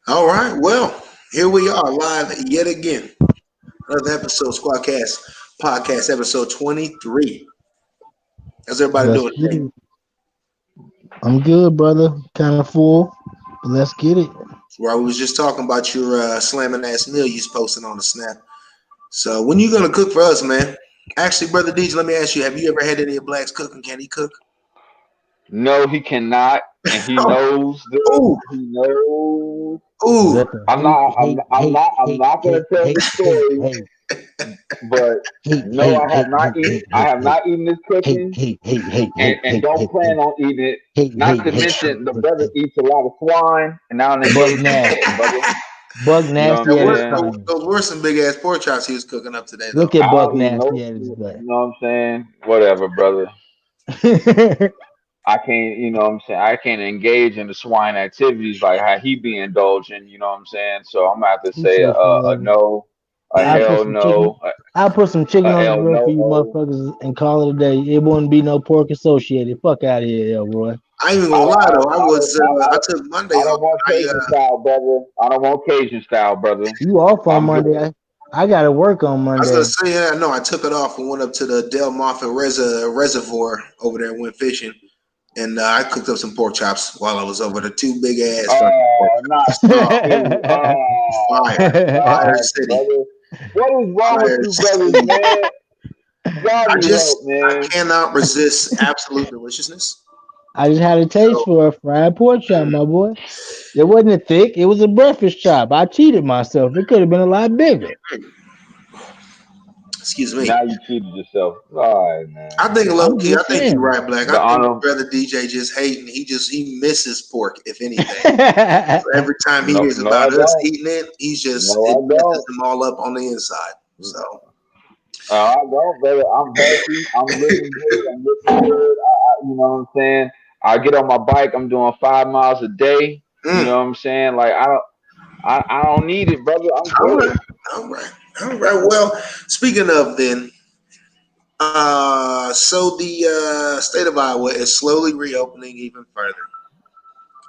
All right. Well, here we are live yet again. Another episode, SquadKast podcast, episode 23. How's everybody Let's doing get today? it. I'm good, brother. Kind of full, but let's get it. Well, we was just talking about your slamming ass meal you was posting on the snap. So when you gonna cook for us, man? Actually, brother DJ, let me ask you: have you ever had any of Black's cooking? Can he cook? No, he cannot, and he knows this. Ooh, He knows. ooh. Let the I'm not. I'm not gonna tell the story, hey, but no, I have not eaten. I have not eaten this cooking, and don't plan on eating it. Not to mention, the brother eats a lot of swine, and now I'm Bug engaged in pork, nasty, brother. bug You know what I'm nasty There at his were, saying? finest. those were some big ass pork chops he was cooking up today, though. Look at I bug don't eat no. nasty at his You butt. know what I'm saying? Whatever, brother. I can't, you know what I'm saying? I can't engage in the swine activities like how he be indulging, you know what I'm saying? So I'm gonna have to He say said, a "Forever." no, a I put hell some chicken. no, I put some chicken a on the L grill for no you no. motherfuckers and call it a day. It wouldn't be no pork associated. Fuck out of here, Elroy. I ain't even I gonna don't, lie I though. don't, I don't, I took Monday I off. don't want And Cajun style, brother. I don't want Cajun style, brother. You off on I'm Monday? good. I gotta work on I was gonna Monday. say, yeah, no, I took it off and went up to the Del Moffat Reservoir over there and went fishing. And I cooked up some pork chops while I was over the two big ass fucking pork Oh, not chops. Oh, me. Oh, fire, fire God, city, brother. What is wrong with fire you brothers, city. man? God need help, I man. cannot resist absolute deliciousness. I just had a taste So, for a fried pork chop, mm, my boy. It wasn't a thick; it was a breakfast chop. I cheated myself. It could have been a lot bigger. excuse me. Now you cheated yourself. All right, man. I think low I'm key. I just think you're saying. right, Black. The I think honor. brother DJ just hating. He misses pork, if anything. I So every time he No, hears no, I about us don't. eating it, No, it I messes don't. him all up on the inside. So I don't, brother. I'm healthy. I'm living good. I'm looking good. You know what I'm saying? I get on my bike. I'm doing 5 miles a day. You mm, know what I'm saying? Like I don't need it, brother. I'm all good. right, all right, all right. Well, speaking of then, so the state of Iowa is slowly reopening even further.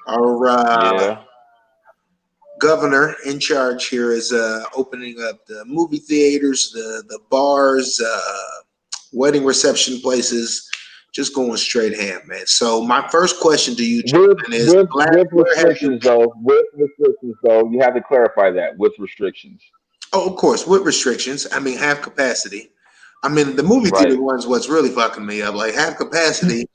Our Yeah. governor in charge here is opening up the movie theaters, the bars, wedding reception places, just going straight ham, man. So my first question to you, With gentlemen, is Black, with where have you restrictions been? though. With restrictions though. You have to clarify that with restrictions. Oh, of course, with restrictions. I mean, half capacity. I mean, the movie theater Right. one's what's really fucking me up. Like half capacity.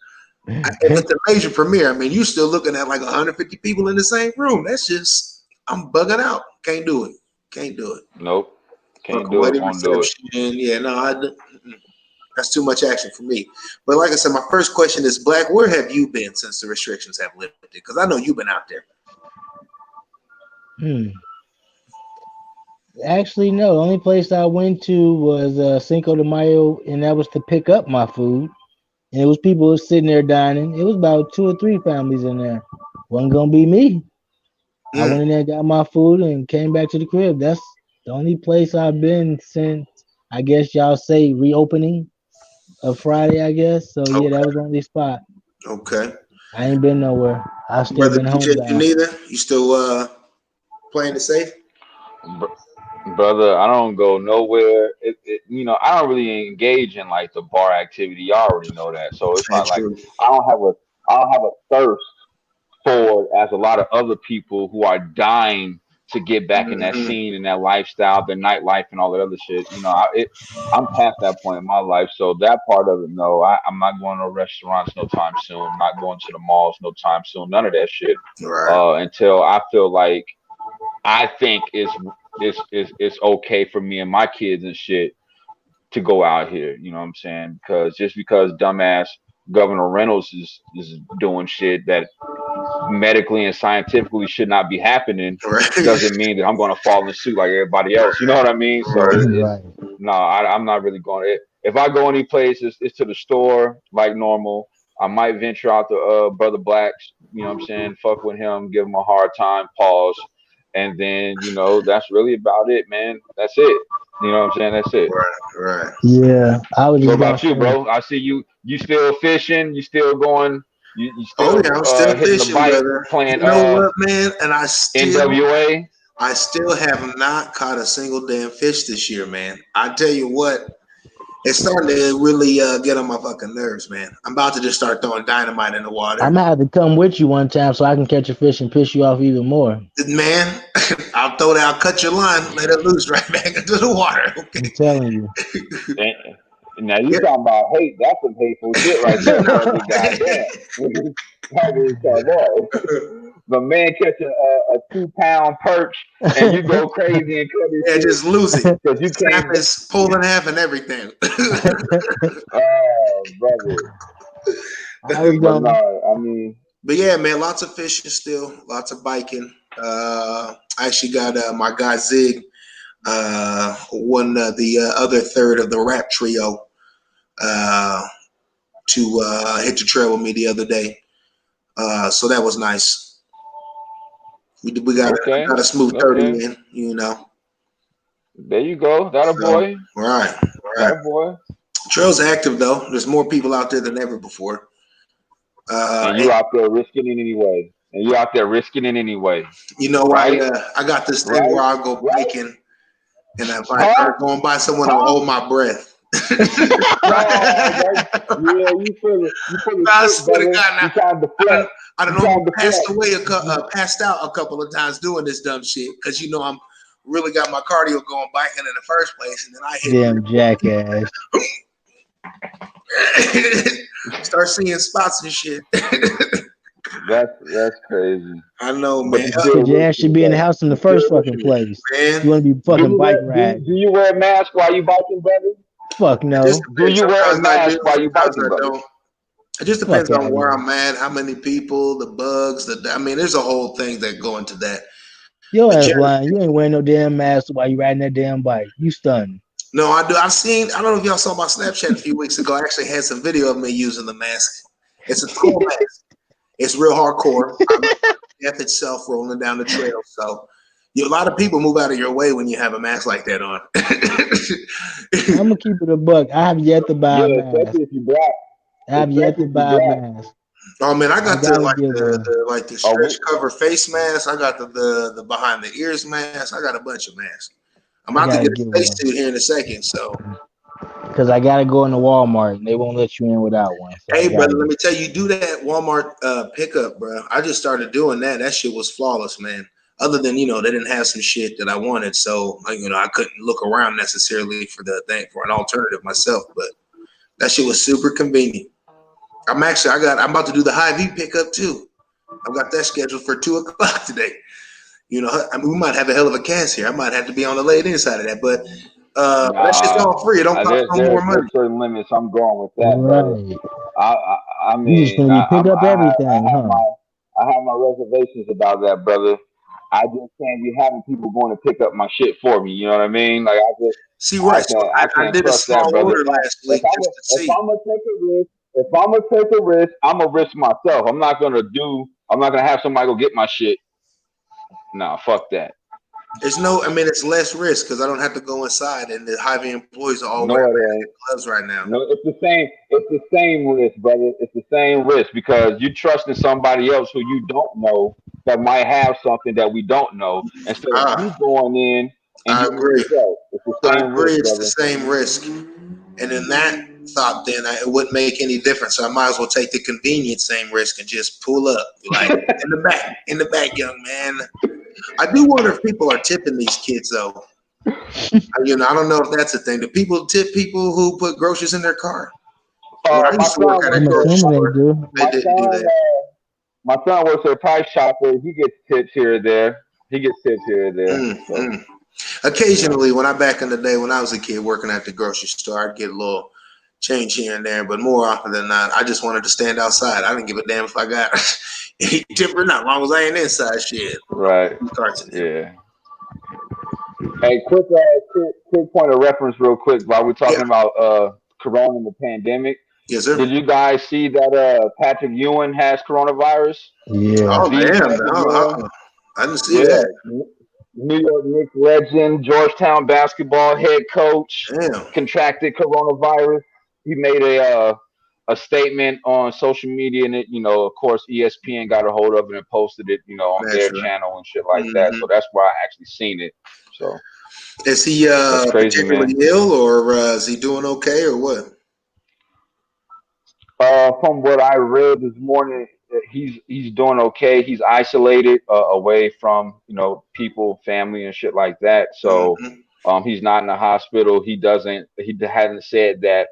If it's a major premiere, I mean, you're still looking at like 150 people in the same room. That's just, I'm bugging out. Can't do it. Can't do it. Nope. Can't Fucking do it. wedding Won't do it. reception. Yeah, no, that's too much action for me. But like I said, my first question is, Black, where have you been since the restrictions have lifted? Because I know you've been out there. Hmm. Actually, no. The only place I went to was Cinco de Mayo, and that was to pick up my food. And it was people sitting there dining. It was about two or three families in there. Wasn't gonna be me. I Mm, went in there, got my food, and came back to the crib. That's the only place I've been since I guess y'all say reopening of Friday. I guess so. Yeah, that okay, was the only spot. okay. I ain't been nowhere. I've still Brother been DJ, you homebound. neither? You still playing it safe? Brother, I don't go nowhere. I don't really engage in like the bar activity. You already know that. So it's not That's like true. I don't have a I don't have a thirst for it as a lot of other people who are dying to get back in that Hmm. scene and that lifestyle, the nightlife and all that other shit. I'm past that point in my life. So that part of it, no, I'm not going to restaurants no time soon. I'm not going to the malls no time soon. None of that shit. Right. Until I feel like I think it's okay for me and my kids and shit to go out here. You know what I'm saying? Because just because dumbass Governor Reynolds is doing shit that medically and scientifically should not be happening Right. doesn't mean that I'm going to fall in suit like everybody else. You know what I mean? So Right. Right. no, I'm not really going. If I go any place, it's to the store like normal. I might venture out to Brother Blacks. You know what I'm saying? Fuck with him, give him a hard time, pause, and then that's really about it, man. That's it. You know what I'm saying? That's it. Right. Right. Yeah, I was What just gonna about you, say. bro? I see you. You still fishing? You still going? You Oh still yeah, I'm still hitting the fishing, bike, brother. playing You know what, man? And NWA. I still have not caught a single damn fish this year, man. I tell you what, it's starting to really get on my fucking nerves, man. I'm about to just start throwing dynamite in the I'm water. gonna have to come with you one time so I can catch a fish and piss you off even more. Man, I'll cut your line, let it loose right back into the water. I'm Okay. telling you. Now you Yeah. talking about hate? That's some hateful shit right there, brother. Goddamn. That is the man catch a 2-pound perch and you go crazy and cut his Yeah, shit just lose it. because you Snap can't. his pole in half and everything. Oh, brother. I was But going. no, I mean, But yeah, man, lots of fishing still, lots of biking. I actually got my guy Zig won the other third of the rap trio uh, to hit the trail with me the other day. So that was nice. We okay, got a smooth 30 okay. in, you know. There you go. That a So boy. right, That right. a boy. Trail's active though. There's more people out there than ever before. And And you out there risking it anyway. And you out there risking it anyway. you know, Right? I got this thing Right? where I'll go Right? biking, and if I Huh? start going by someone, I'll Huh? hold my breath. No, yeah, you full of I shit, swear to brother. God, You now trying to deflect. I don't You know, trying almost to passed deflect. away, passed out a couple of times doing this dumb shit because you know I'm really got my cardio going biking in the first place, and then I Damn jackass. hit start seeing spots and shit. That's crazy. I know, But man. you still Because your ass risking should it be in the though. house in the You still first fucking risking it. place. Man, You want to be Do fucking you bike wear riding. do you wear a mask while you biking, brother? Fuck it just no. Do depends. you wear a Sometimes I do, mask while you sometimes biking, I brother? don't. It just Fuck depends out on of where here. I'm at, how many people, the bugs, I mean, there's a whole thing that go into that. Your But ass generally, lying. You ain't wearing no damn mask while you riding that damn bike. You stunned. no, I do. I don't know if y'all saw my Snapchat a few weeks ago. I actually had some video of me using the mask. It's a cool mask. It's real hardcore. I'm death itself rolling down the trail. So a lot of people move out of your way when you have a mask like that on. I'm gonna keep it a buck. I have yet to buy Yeah, a mask. especially if you black. I have yet Especially to if you buy a black. mask. Oh man, I I got gotta get one. the Oh, stretch cover face mask. I got the behind the ears mask. I got a bunch of masks. I'm I about to gotta get a get one. spacesuit here in a second. So, Because I gotta go into Walmart and they won't let you in without one. So I hey, gotta brother, let get me tell you, do that Walmart pickup, bro. I just started doing that. That shit was flawless, man. Other than they didn't have some shit that I wanted, so I couldn't look around necessarily for the thing for an alternative myself. But that shit was super convenient. I'm about to do the Hy-Vee pickup too. I've got that scheduled for 2 o'clock today. I mean, we might have a hell of a cast here. I might have to be on the late inside of that, but that shit's nah. all free. It don't cost no more There's money. certain limits. I'm going with that, brother. right. I You just mean, gonna be pick up everything, I have huh? my reservations about that, brother. I just can't be having people going to pick up my shit for me. You know what I mean? Like See, right. So I I can't did a trust that, small brother. order last week just to If see. I'm gonna take a risk, I'm gonna risk myself. I'm not gonna have somebody go get my shit. Nah, fuck that. I mean, it's less risk because I don't have to go inside, and the Hy-Vee employees are all No, wearing it ain't. gloves right now. No, it's the same. It's the same risk, brother. It's the same risk because you're trusting somebody else who you don't know that might have something that we don't know instead of you Ah, going in and I getting it agree. yourself. It's the I same agree. risk, It's the brother. same risk. And in that thought, then it wouldn't make any difference. So I might as well take the convenient same risk and just pull up, like in the back, young man. I do wonder if people are tipping these kids though. I don't know if that's a thing. Do people tip people who put groceries in their car? When I My used to work son at a I'm works grocery assuming they store, do. they my didn't do son that. my son works at a price chopper. He gets tips here or there. He gets tips here or there. Mm, So mm. you know. Occasionally, back in the day when I was a kid working at the grocery store, I'd get a little change here and there, but more often than not, I just wanted to stand outside. I didn't give a damn if I got any tip or not, as long as I ain't inside. Shit, Right. carts in there. Yeah. Hey, quick point of reference, real quick, while we're Yeah, talking about Corona and the pandemic. yes, sir. Did you guys see that Patrick Ewing has coronavirus? Yeah. Oh The damn, Patrick Ewing, I didn't see yeah, that. New York Knicks legend, Georgetown basketball head coach, Damn. contracted coronavirus. He made a statement on social media, and it, of course, ESPN got a hold of it and posted it, on their Naturally. channel and shit like that. Hmm. So that's where I actually seen it. So Is he that's crazy, particularly man. ill, or is he doing okay, or what? From what I read this morning, he's doing okay. He's isolated away from people, family, and shit like that. So Hmm. he's not in the hospital. He hasn't said that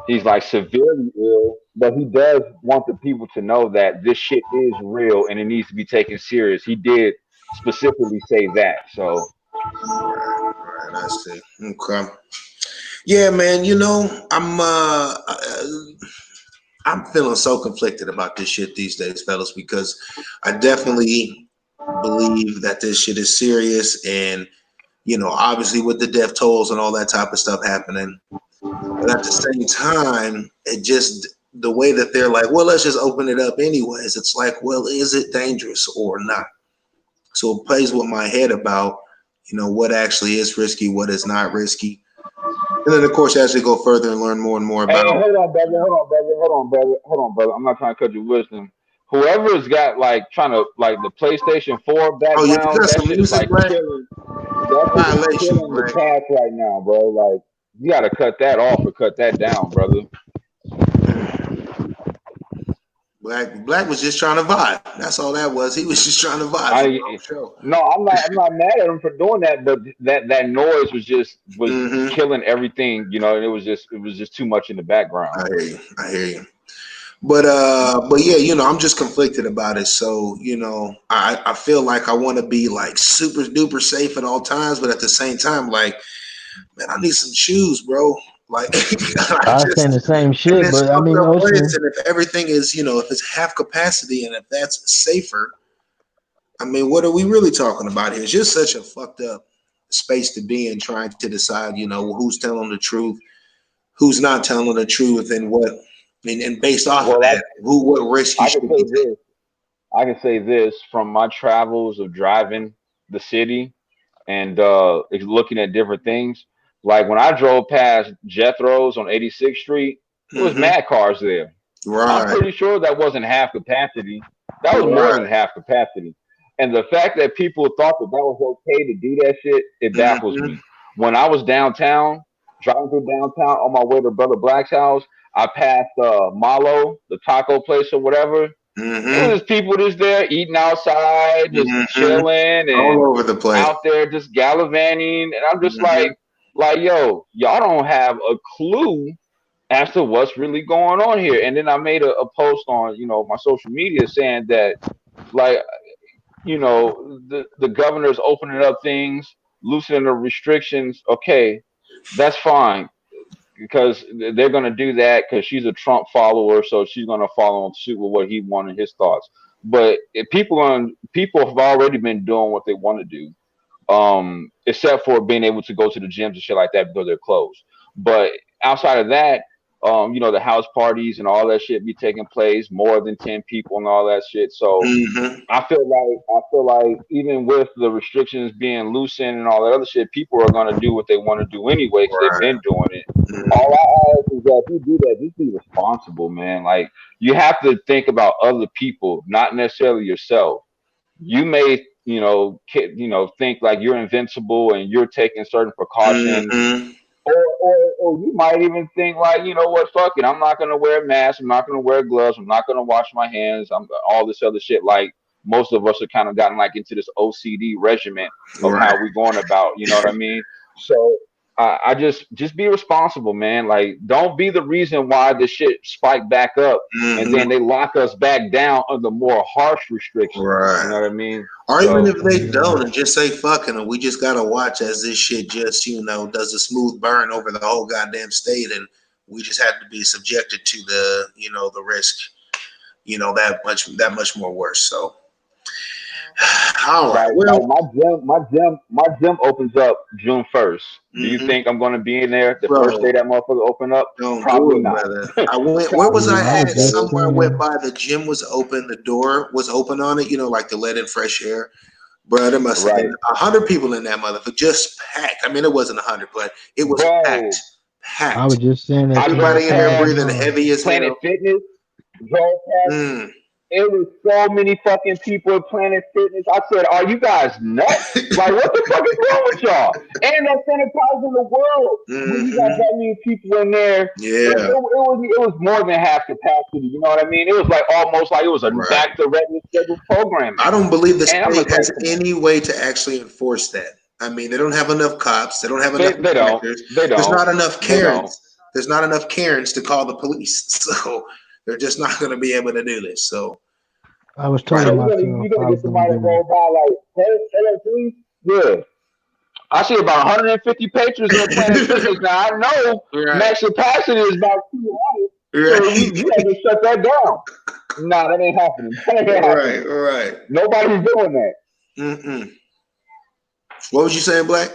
he's like severely ill, but he does want the people to know that this shit is real and it needs to be taken serious. He did specifically say that. So Right, I see. Okay. Yeah, man. I'm feeling so conflicted about this shit these days, fellas, because I definitely believe that this shit is serious, and obviously with the death tolls and all that type of stuff happening. But at the same time, it just the way that they're like, well, let's just open it up anyways. It's like, well, is it dangerous or not? So it plays with my head about, what actually is risky, what is not risky. And then, of course, as we go further and learn more and more hey, about, hold on, brother. Hold on, brother. Hold on, brother. Hold on, brother. I'm not trying to cut your wisdom. Whoever's got like trying to like the PlayStation 4 oh, yeah, you background, got that some shit is music, like right? killing. That shit is Violation, killing the right? cast right now, bro. Like you got to cut that off or cut that down, brother. Black was just trying to vibe. That's all that was. He was just trying to vibe for the whole I show. no, I'm not mad at him for doing that, but that noise was Hmm. killing everything, and it was just too much in the background. I hear you. I hear you. But yeah, I'm just conflicted about it. So, I feel like I want to be like super duper safe at all times, but at the same time, like, man, I need some shoes, bro. Like, I I was saying just the same in shit, this but I fucked mean, up place, Ocean, and if everything is, if it's half capacity, and if that's safer, I mean, what are we really talking about here? It's just such a fucked up space to be in, trying to decide, who's telling the truth, who's not telling the truth, and and based off of Well, that, what risk you I can should say be taking. this. I can say this from my travels of driving the city and looking at different things. Like when I drove past Jethro's on 86th Street, it was Hmm. mad cars there. I'm Right, pretty sure that wasn't half capacity. That was more than right. half capacity. And the fact that people thought that was okay to do that shit, it baffles Hmm. me. When I was downtown, driving through downtown on my way to Brother Black's house, I passed Malo, the taco place or whatever. There was Hmm. just people just there eating outside, just Hmm. chilling All and over the place. out there just gallivanting. And I'm just Hmm. like, yo, y'all don't have a clue as to what's really going on here. And then I made a post on, my social media saying that, like, the governor's opening up things, loosening the restrictions. Okay, that's fine because they're going to do that because she's a Trump follower, so she's going to follow on suit with what he wanted, his thoughts. But if people have already been doing what they want to do, except for being able to go to the gyms and shit like that because they're closed. But outside of that, the house parties and all that shit be taking place, more than 10 people and all that shit. So Hmm. I feel like even with the restrictions being loosened and all that other shit, people are gonna do what they want to do anyway because they've Right. been doing it. All Hmm. I ask is that if you do that, just be responsible, man. Like you have to think about other people, not necessarily yourself. You may, think like you're invincible and you're taking certain precautions, Hmm. or you might even think like, you know what, fuck it, I'm not gonna wear a mask, I'm not gonna wear gloves, I'm not gonna wash my hands, I'm all this other shit. Like most of us have kind of gotten like into this OCD regiment of Right. how we going about, you know what I mean? So I just be responsible, man. Like don't be the reason why the shit spiked back up and Hmm. then they lock us back down under more harsh restrictions. You know Right. what I mean? Or even So if they don't and just say fucking it, we just gotta watch as this shit just, does a smooth burn over the whole goddamn state, and we just have to be subjected to the risk, that much more worse. So all right. like Well, my gym opens up June 1st. Do you hmm think I'm gonna be in there the first day bro, that motherfucker open up? don't do Probably it, not. brother. I went. Where was Probably I yeah, I not, was at? just brother. Somewhere I went saying, by. The gym was open. The door was open on it. Like to let in fresh air. Bro, there must have been Right, 100 people in that motherfucker, just packed. I mean, it wasn't 100, but it was packed, bro. I was Packed. just saying that I to my drove Everybody in there child past breathing mom. heavy as Planet hell. Fitness, drove past. Mm. It was so many fucking people at Planet Fitness. I said, "Are you guys nuts? Like, what the fuck is wrong with y'all?" And they're sanitizing the world. When you got Hmm. that many people in there, Yeah. it was more than half capacity. You know what I mean? It was like almost like it was a Right. back to regular scheduled programming. I don't believe the And I'm state just like, has come on, any way to actually enforce that. I mean, they don't have enough cops. They don't have enough they don't, inspectors. they There's don't, not enough they don't. Karens. There's not enough Karens to call the police. So they're just not going to be able to do this. So I was right. telling myself You're gonna I get was gonna somebody to do it. roll by like, hey, please, yeah. I see about 150 patrons at Planet Fitness now. I know Right. max capacity is about 200, so Right. you gotta just shut that down. Nah, that ain't happening. That ain't Right. happening. Right. Nobody's doing that. Mm-mm. What was you saying, Black?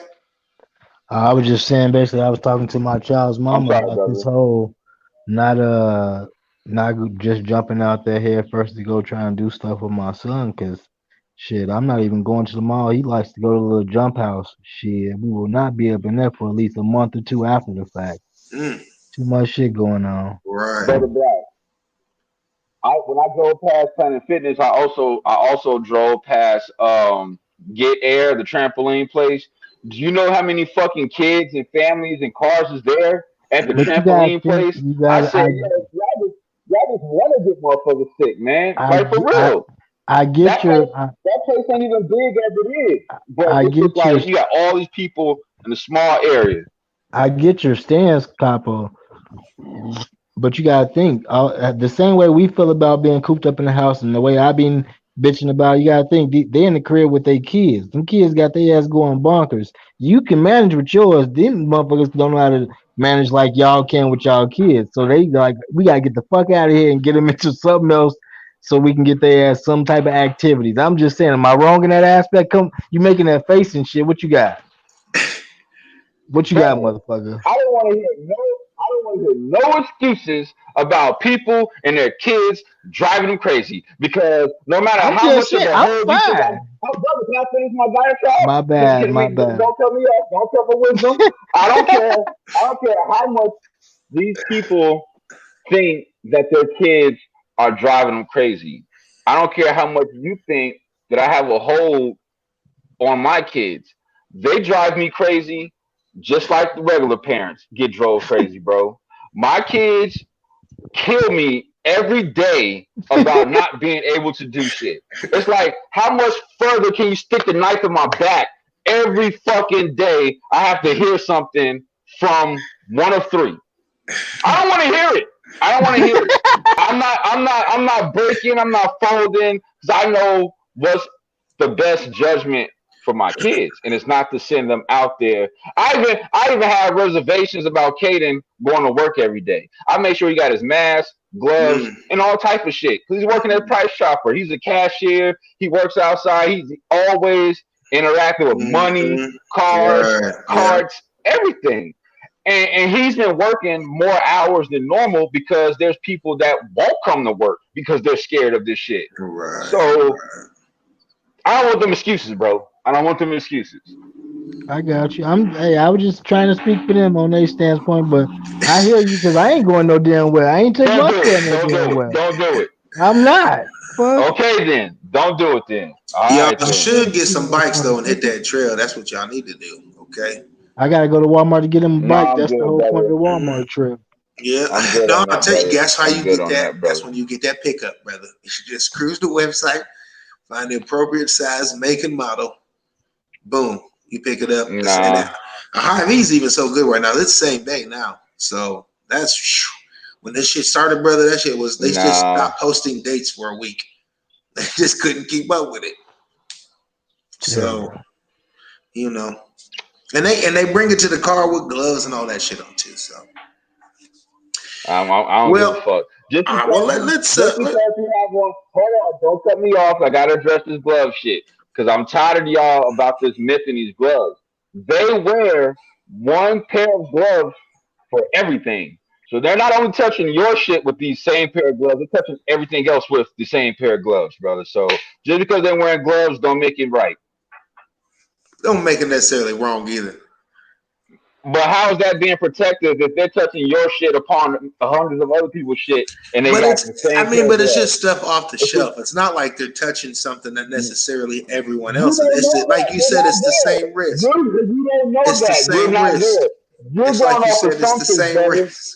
I was just saying basically I was talking to my child's I'm mama sorry, about this brother. whole not not just jumping out there head first to go try and do stuff with my son because shit I'm not even going to the mall. He likes to go to the little jump house. Shit, we will not be up in there for at least a month or two after the fact. Mm. Too much shit going on. Right. Brother Black. When I drove past Planet Fitness, I also drove past Get Air, the trampoline place. Do you know how many fucking kids and families and cars is there at the But you gotta trampoline think place? you I gotta said, yo, y'all just want to get motherfuckers sick, man. I Like for I real. I get That your place, that place ain't even big as it is, but I it's just get your like you got all these people in a small area. I get your stance, Capo. But you gotta think the same way we feel about being cooped up in the house, and the way I've been bitching about. You gotta think they in the crib with their kids. Them kids got their ass going bonkers. You can manage with yours. Them motherfuckers don't know how to manage like y'all can with y'all kids. So they like we gotta get the fuck out of here and get them into something else so we can get their ass some type of activities. I'm just saying, am I wrong in that aspect? Come, you making that face and shit. What you got? What you got, Brother, motherfucker? I don't want to hear no excuses about people and their kids driving them crazy. Because no matter I'm how just much of saying, a I'm herd you think fine. oh brother, can I finish my diatribe? My bad, my bad. Don't cut me off. Don't cut my wisdom. I don't care. I don't care how much these people think that their kids are driving them crazy. I don't care how much you think that I have a hold on my kids. They drive me crazy just like the regular parents get drove crazy, bro. My kids kill me every day about not being able to do shit. It's like, how much further can you stick the knife in my back? Every fucking day, I have to hear something from one of three. I don't want to hear it. I don't want to hear it. I'm not breaking. I'm not folding because I know what's the best judgment for my kids, and it's not to send them out there. I even have reservations about Caden going to work every day. I make sure he got his mask, gloves, Mm. and all type of shit because he's working at Price Chopper. He's a cashier. He works outside. He's always interacting with money, Hmm. cars, Right. Yeah. carts, everything. And he's been working more hours than normal because there's people that won't come to work because they're scared of this shit. Right. So I don't want them excuses, bro. I don't want them excuses. I got you. I was just trying to speak for them on their standpoint, but I hear you because I ain't going no damn well. I ain't take Don't my do son it. no Don't damn do it. well. Don't do it. I'm not. Fuck. Okay then. Don't do it then. All Y'all right then. should get some bikes though and hit that trail. That's what y'all need to do. Okay. I gotta go to Walmart to get him a No, bike. I'm That's the good, whole point of brother. the Hmm. Walmart trip. Yeah. I'm good No, on I'll that, tell you. brother. Guess how I'm you good get on that? that, That's brother. when you get that pickup, brother. You should just cruise the website, find the appropriate size, make and model. Boom. You pick it up. And Nah, a Hy-Vee's even so good right now. It's the same day now. So that's when this shit started, brother. That shit was they just nah. stopped posting dates for a week. They just couldn't keep up with it. So Terrible. you know, and they bring it to the car with gloves and all that shit on too. So I don't give a well, fuck. all right. Well, let's Just because you have one, hold on, don't cut me off. I gotta address this glove shit because I'm tired of y'all about this myth in these gloves. They wear one pair of gloves for everything. So they're not only touching your shit with these same pair of gloves, they're touching everything else with the same pair of gloves, brother. So just because they're wearing gloves don't make it right. don't make it necessarily wrong either. But how is that being protected if they're touching your shit upon hundreds of other people's shit and they But got it's, the same I pair mean, of but it's gloves? just stuff off the It's just, shelf. It's not like they're touching something that necessarily everyone you else is. don't It's know the, like that. you You're said, not it's the there. same risk. You don't know It's the that. You're same not risk. there. You're It's going like you off said, it's the assumptions, same brother. risk.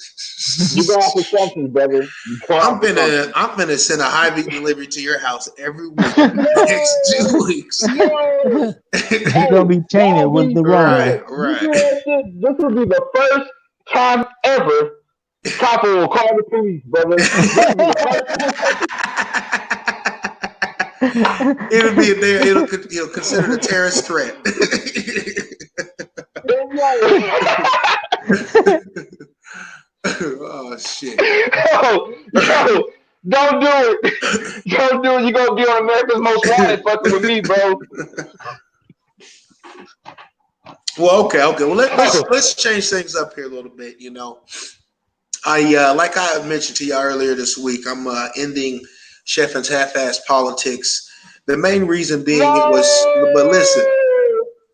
You're going off assumptions, brother. You're going off assumptions. I'm gonna send a Hy-Vee delivery to your house every week for the next 2 weeks. Yo! It's gonna be tainted with the Right, wrong. You right. do that shit. This will be the first time ever Copper will call the police, brother. This will be the It'll be there. It'll consider it a terrorist threat. first. Oh shit! Yo, don't do it. Don't do it. You're gonna be on America's Most Wanted fucking with me, bro. Well, okay. Well, let's change things up here a little bit. You know, like I mentioned to you earlier this week, I'm ending Cheffin's half-ass politics. The main reason being but listen,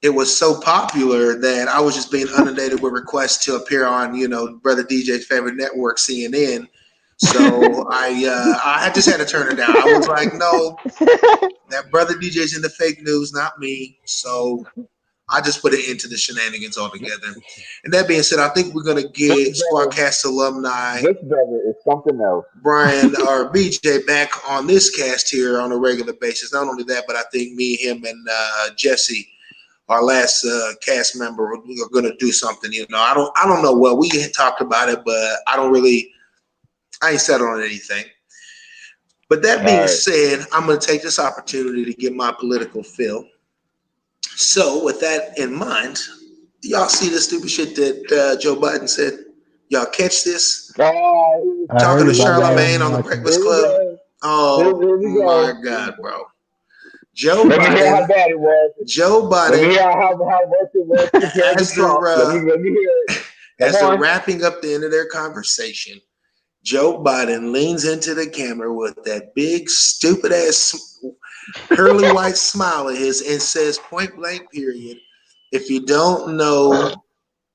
it was so popular that I was just being inundated with requests to appear on, Brother DJ's favorite network, CNN. So I just had to turn it down. I was like, no, that Brother DJ's in the fake news, not me. So I just put it into the shenanigans altogether. And that being said, I think we're gonna get SquadKast alumni. This brother is something else. Brian or BJ back on this cast here on a regular basis. Not only that, but I think me, him, and Jesse, our last cast member, we're going to do something. I don't know what we had talked about it, but I ain't settled on anything. But that being said, I'm going to take this opportunity to get my political fill. So with that in mind, y'all see the stupid shit that Joe Biden said? Y'all catch this? Talking to Charlamagne on the Breakfast Club. Oh my God, bro. Let me hear how bad it was. Joe Biden. Let me hear how worse it was compared to Trump. Let me hear it. As they're wrapping up the end of their conversation, Joe Biden leans into the camera with that big, stupid ass, curly white smile of his and says, point blank, period, if you don't know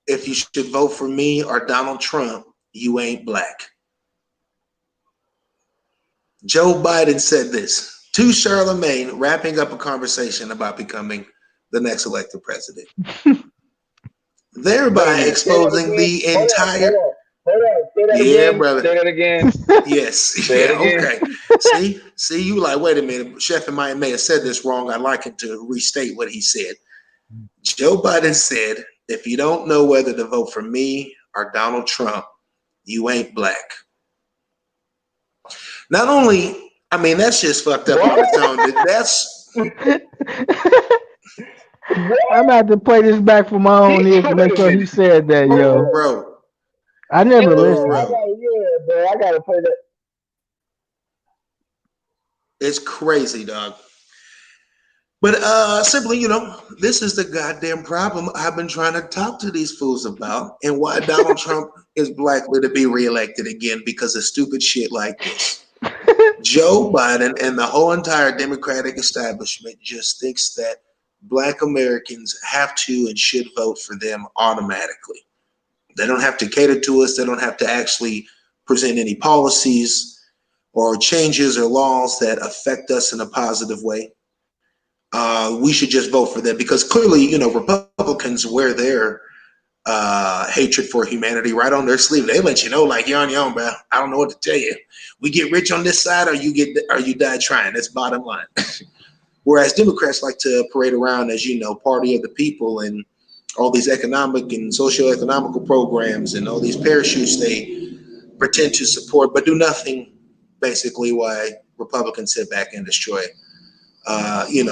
if you should vote for me or Donald Trump, you ain't black. Joe Biden said this to Charlamagne, wrapping up a conversation about becoming the next elected president. Thereby exposing the entire. Hold on. Say that again. Brother. Say that again. Yes. Say it again. Okay. See, you like, wait a minute. Chef may have said this wrong. I'd like him to restate what he said. Joe Biden said, if you don't know whether to vote for me or Donald Trump, you ain't black. Not only, I mean, that's just fucked up on its own. That's. I'm about to play this back for my own ears to make sure he said that, yo. Bro. I never listened. I gotta play that. It's crazy, dog. But simply, this is the goddamn problem I've been trying to talk to these fools about, and why Donald Trump is likely to be reelected again because of stupid shit like this. Joe Biden and the whole entire Democratic establishment just thinks that Black Americans have to and should vote for them automatically. They don't have to cater to us. They don't have to actually present any policies or changes or laws that affect us in a positive way. We should just vote for them because clearly, Republicans wear their hatred for humanity right on their sleeve. They let you know, like, you're on your own, bro. I don't know what to tell you. We get rich on this side, or you die trying. That's bottom line. Whereas Democrats like to parade around as, party of the people and all these economic and socio-economical programs and all these parachutes they pretend to support, but do nothing basically why Republicans sit back and destroy it.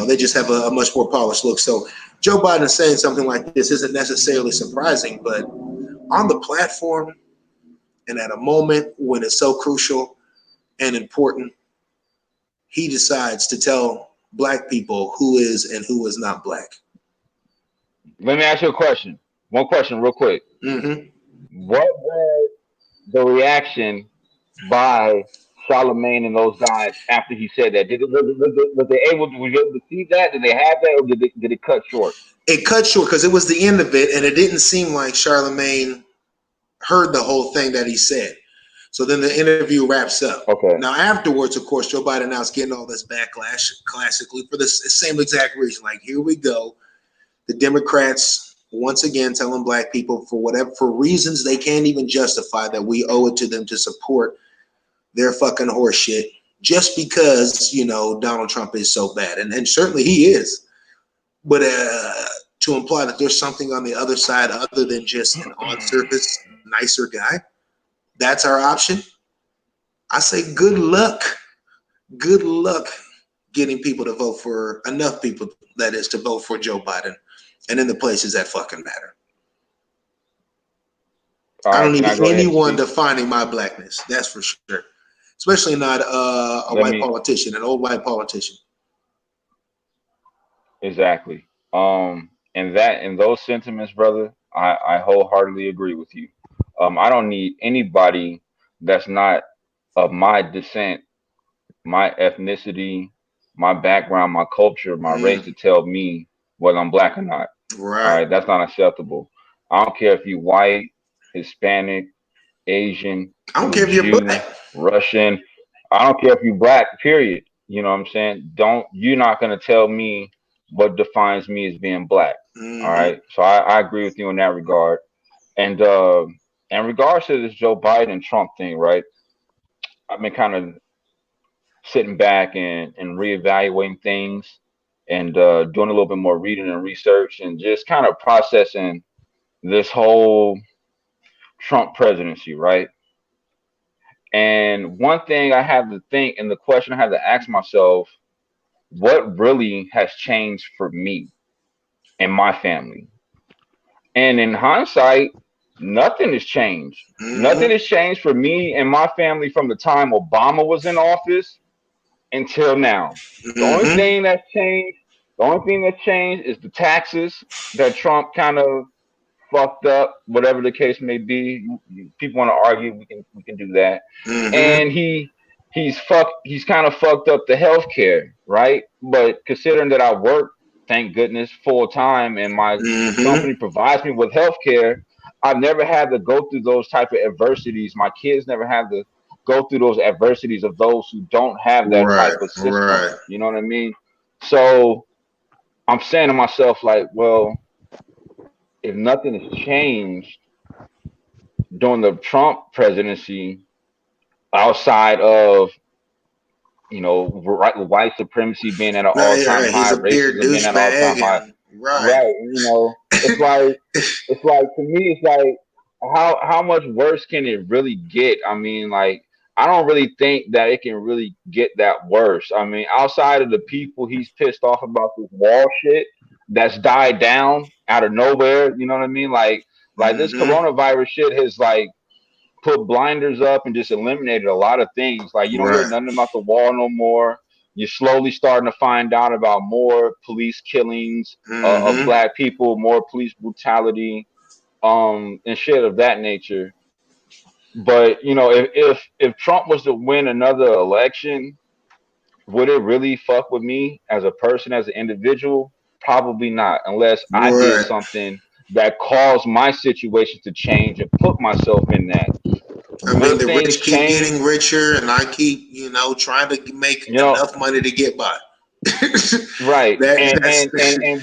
They just have a much more polished look. So Joe Biden saying something like this isn't necessarily surprising, but on the platform and at a moment when it's so crucial and important, he decides to tell Black people who is and who is not Black. Let me ask you a question. One question real quick. Mm-hmm. What was the reaction by Charlemagne and those guys after he said that? Was they able to, were you able to see that? Did they have that, or did it cut short? It cut short because it was the end of it, and it didn't seem like Charlemagne heard the whole thing that he said. So then the interview wraps up. Okay. Now afterwards, of course, Joe Biden now is getting all this backlash, classically, for the same exact reason. Like, here we go. The Democrats once again telling black people for reasons they can't even justify that we owe it to them to support their fucking horse shit just because, Donald Trump is so bad. And certainly he is. But to imply that there's something on the other side other than just an on-surface nicer guy, that's our option. I say good luck. Good luck getting people to vote for, enough people, that is, to vote for Joe Biden and in the places that fucking matter. I don't need anyone defining my blackness. That's for sure. Especially not a white politician, an old white politician. Exactly. And those sentiments, brother, I wholeheartedly agree with you. I don't need anybody that's not of my descent, my ethnicity, my background, my culture, my race to tell me whether I'm black or not. Right. All right, that's not acceptable. I don't care if you're white, Hispanic, Asian, I don't care if you're black, Russian. I don't care if you're black, period. You know what I'm saying? You're not gonna tell me what defines me as being black. All right. So I agree with you in that regard. And in regards to this Joe Biden Trump thing, right? I've been kind of sitting back and reevaluating things and doing a little bit more reading and research and just kind of processing this whole Trump presidency, right? And one thing I have to think, and the question I have to ask myself, what really has changed for me and my family? And in hindsight, nothing has changed. Nothing has changed for me and my family from the time Obama was in office until now. The only thing that's changed is the taxes that Trump kind of fucked up, whatever the case may be. People want to argue, we can do that. And he's kind of fucked up the healthcare, right? But considering that I work, thank goodness, full time, and my company provides me with healthcare, I've never had to go through those type of adversities. My kids never had to go through those adversities of those who don't have that type of system. Right. You know what I mean? So I'm saying to myself, like, well, if nothing has changed during the Trump presidency outside of, white supremacy being at an all-time high, racism being at an all-time high. Right. It's like to me, it's like how much worse can it really get? I mean, like, I don't really think that it can really get that worse. I mean, outside of the people he's pissed off about this wall shit that's died down out of nowhere, you know what I mean? Like this coronavirus shit has like put blinders up and just eliminated a lot of things. Like, you don't hear nothing about the wall no more. You're slowly starting to find out about more police killings of black people, more police brutality, and shit of that nature. But if Trump was to win another election, would it really fuck with me as a person, as an individual? Probably not, unless I did something that caused my situation to change and put myself in that. I mean, the rich keep getting richer, and I keep, trying to make enough money to get by. Right. And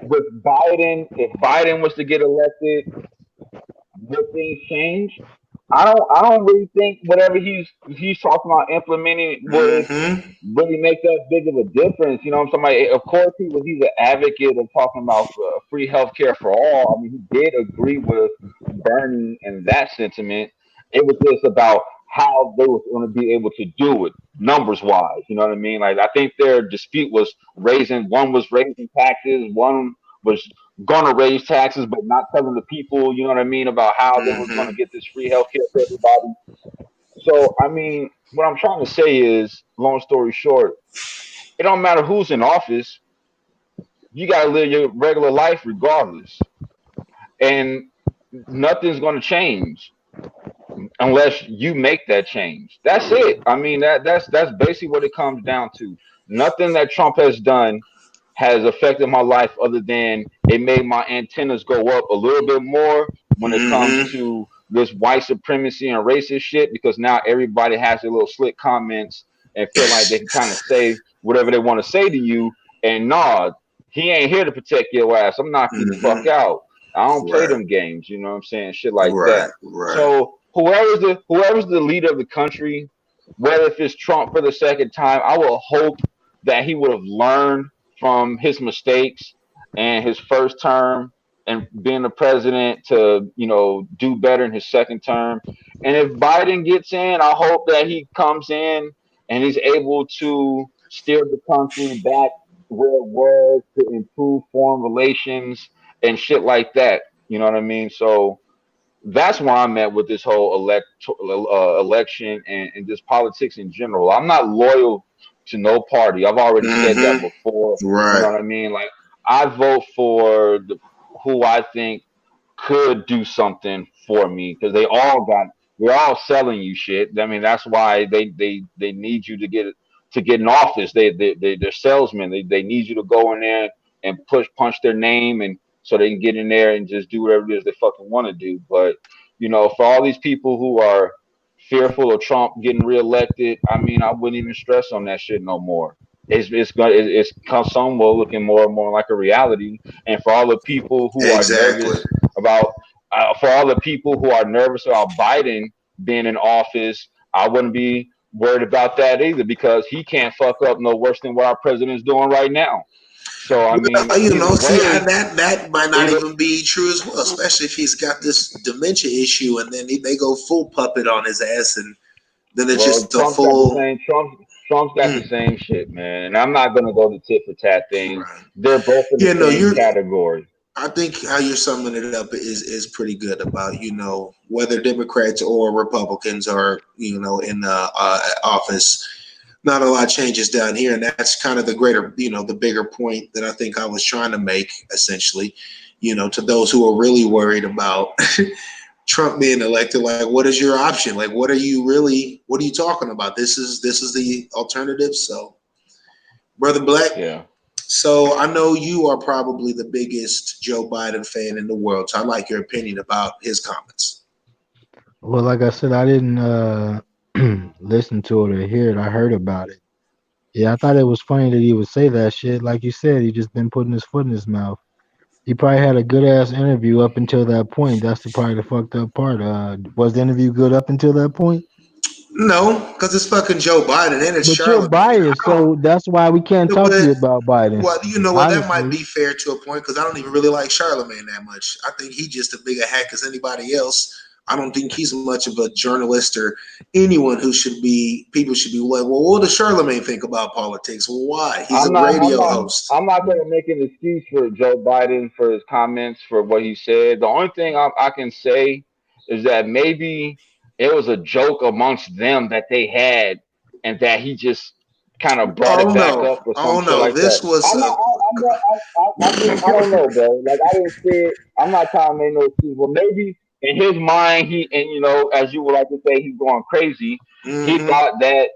with Biden, if Biden was to get elected, would things change? I don't really think whatever he's talking about implementing would really make that big of a difference. You know what I'm saying? Of course, he's an advocate of talking about free healthcare for all. I mean, he did agree with Bernie in that sentiment. It was just about how they were going to be able to do it, numbers wise. You know what I mean? Like, I think their dispute was one was raising taxes, one was going to raise taxes, but not telling the people, you know what I mean, about how they were going to get this free healthcare for everybody. So, I mean, what I'm trying to say is, long story short, it don't matter who's in office. You got to live your regular life regardless. And nothing's going to change. unless you make that change. That's it. I mean, that's basically what it comes down to. Nothing that Trump has done has affected my life other than it made my antennas go up a little bit more when it comes Mm-hmm. to this white supremacy and racist shit, because now everybody has their little slick comments and feel like they can kind of say whatever they want to say to you. And nah, he ain't here to protect your ass. I'm knocking you the fuck Mm-hmm. out. I don't play Right. them games, you know what I'm saying? Shit like Right. that. Right. So whoever's the leader of the country, whether if it's Trump for the second time, I will hope that he would have learned from his mistakes and his first term and being the president to, do better in his second term. And if Biden gets in, I hope that he comes in and he's able to steer the country back where it was to improve foreign relations and shit like that. You know what I mean? So that's where I'm at with this whole election and just politics in general. I'm not loyal to no party. I've already said that Mm-hmm. before. You know Right. what I mean? Like I vote for who I think could do something for me because they're all selling you shit. I mean, that's why they need you to get in office. They're salesmen. They need you to go in there and punch their name and so they can get in there and just do whatever it is they fucking want to do. But for all these people who are fearful of Trump getting reelected, I mean, I wouldn't even stress on that shit no more. It's somewhat looking more and more like a reality. And for all the people who are Exactly. nervous about, for all the people who are nervous about Biden being in office, I wouldn't be worried about that either because he can't fuck up no worse than what our president's doing right now. So I mean, Well, either see, way, that might not either even be true as well, especially if he's got this dementia issue, and then they go full puppet on his ass, and then it's well, just a Trump's got the full. same Trump's got the Mm, same shit, man. And I'm not gonna go the tit for tat thing. right. They're both in the Yeah, no, same you're. category. I think how you're summing it up is pretty good about whether Democrats or Republicans are in the office. Not a lot changes down here, and that's kind of the greater the bigger point that I think I was trying to make essentially. To those who are really worried about Trump being elected, like what is your option? Like what are you talking about? This is the alternative. So, Brother Black. Yeah. So I know you are probably the biggest Joe Biden fan in the world. So I'd like your opinion about his comments. Well, like I said, I didn't listen to it or hear it. I heard about it. Yeah, I thought it was funny that he would say that shit. Like you said, he just been putting his foot in his mouth. He probably had a good ass interview up until that point. That's probably the fucked up part. Was the interview good up until that point? No, because it's fucking Joe Biden and it's But you're Charlemagne. biased, I don't. so that's why we can't talk to But you about Biden. well, that might Honestly, be fair to a point because I don't even really like Charlemagne that much. I think he's just a bigger hack as anybody else. I don't think he's much of a journalist or anyone who people should be like, well, what does Charlemagne think about politics? Well, why? He's I'm a not. I'm radio not. host. I'm not going to make an excuse for Joe Biden for his comments for what he said. The only thing I can say is that maybe it was a joke amongst them that they had, and that he just kind of brought Oh it back no, up or some oh shit no, like that. this was I'm not. I'm not. I'm just. I don't know, bro. Like I didn't see it. I'm not trying to make no excuse, but maybe in his mind, as you would like to say, he's going crazy. He hmm thought that